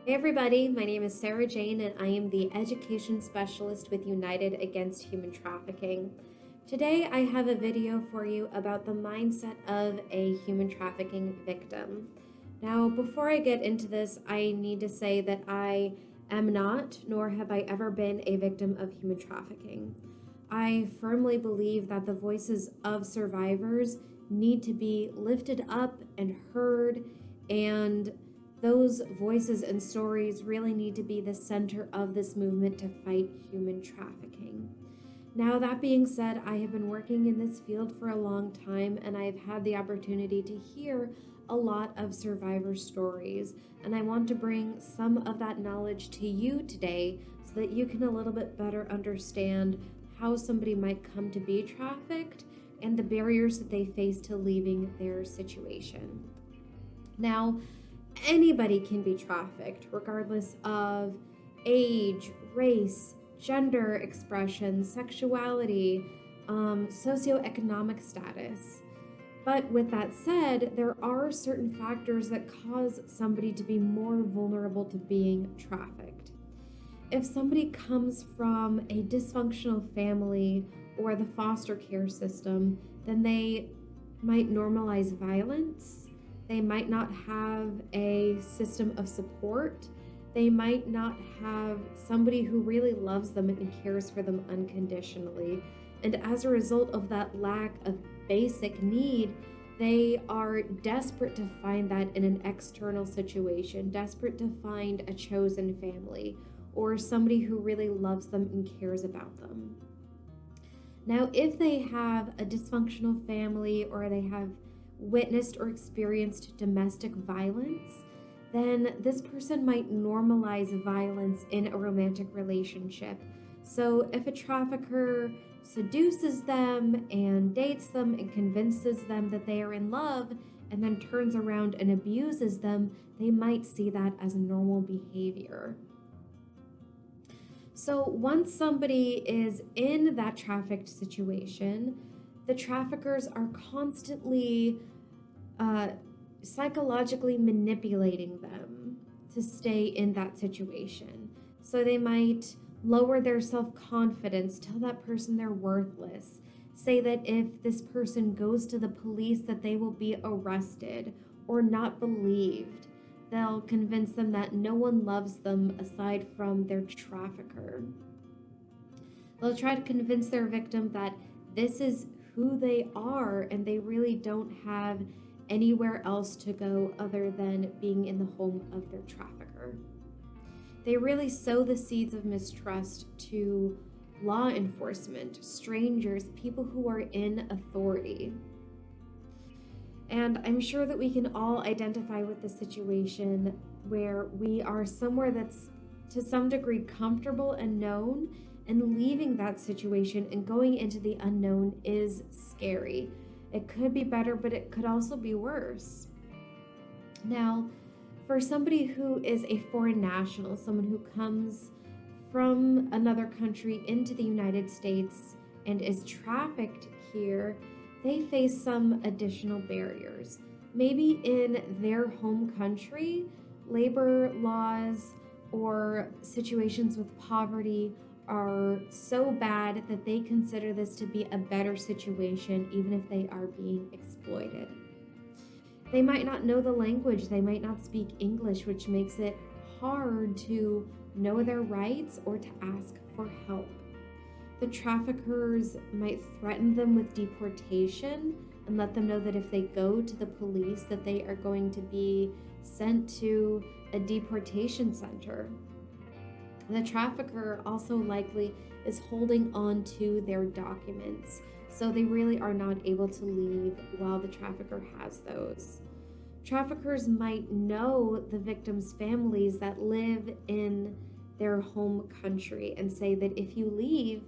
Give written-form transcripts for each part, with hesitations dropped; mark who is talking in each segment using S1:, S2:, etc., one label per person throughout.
S1: Hey everybody, my name is Sarah Jane and I am the Education Specialist with United Against Human Trafficking. Today I have a video for you about the mindset of a human trafficking victim. Now, before I get into this, I need to say that I am not, nor have I ever been a victim of human trafficking. I firmly believe that the voices of survivors need to be lifted up and heard, and those voices and stories really need to be the center of this movement to fight human trafficking. Now, that being said, I have been working in this field for a long time and I've had the opportunity to hear a lot of survivor stories, and I want to bring some of that knowledge to you today so that you can a little bit better understand how somebody might come to be trafficked and the barriers that they face to leaving their situation. Now, anybody can be trafficked, regardless of age, race, gender expression, sexuality, socioeconomic status. But with that said, there are certain factors that cause somebody to be more vulnerable to being trafficked. If somebody comes from a dysfunctional family or the foster care system, then they might normalize violence. They might not have a system of support. They might not have somebody who really loves them and cares for them unconditionally. And as a result of that lack of basic need, they are desperate to find that in an external situation, desperate to find a chosen family or somebody who really loves them and cares about them. Now, if they have a dysfunctional family or they have witnessed or experienced domestic violence, then this person might normalize violence in a romantic relationship. So if a trafficker seduces them and dates them and convinces them that they are in love and then turns around and abuses them, they might see that as normal behavior. So once somebody is in that trafficked situation, the traffickers are constantly psychologically manipulating them to stay in that situation. So they might lower their self-confidence, tell that person they're worthless, say that if this person goes to the police that they will be arrested or not believed. They'll convince them that no one loves them aside from their trafficker. They'll try to convince their victim that this is who they are and they really don't have anywhere else to go other than being in the home of their trafficker. They really sow the seeds of mistrust to law enforcement, strangers, people who are in authority. And I'm sure that we can all identify with the situation where we are somewhere that's to some degree comfortable and known, and leaving that situation and going into the unknown is scary. It could be better, but it could also be worse. Now, for somebody who is a foreign national, someone who comes from another country into the United States and is trafficked here, they face some additional barriers. Maybe in their home country, labor laws or situations with poverty are so bad that they consider this to be a better situation even if they are being exploited. They might not know the language, they might not speak English, which makes it hard to know their rights or to ask for help. The traffickers might threaten them with deportation and let them know that if they go to the police that they are going to be sent to a deportation center. The trafficker also likely is holding on to their documents, so they really are not able to leave while the trafficker has those. Traffickers might know the victims' families that live in their home country and say that if you leave,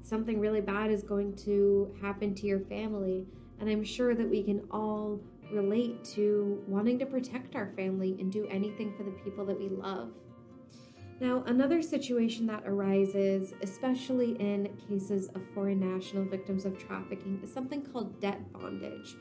S1: something really bad is going to happen to your family. And I'm sure that we can all relate to wanting to protect our family and do anything for the people that we love. Now, another situation that arises, especially in cases of foreign national victims of trafficking, is something called debt bondage.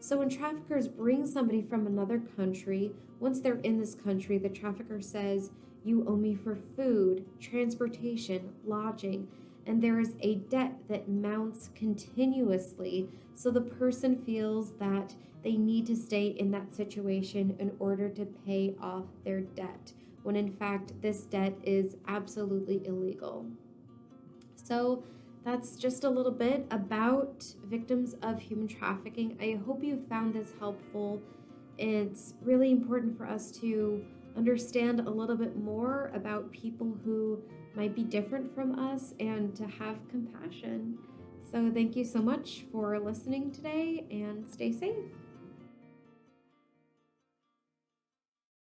S1: So when traffickers bring somebody from another country, once they're in this country, the trafficker says, "You owe me for food, transportation, lodging," and there is a debt that mounts continuously. So the person feels that they need to stay in that situation in order to pay off their debt, when in fact, this debt is absolutely illegal. So that's just a little bit about victims of human trafficking. I hope you found this helpful. It's really important for us to understand a little bit more about people who might be different from us and to have compassion. So, thank you so much for listening today and stay safe.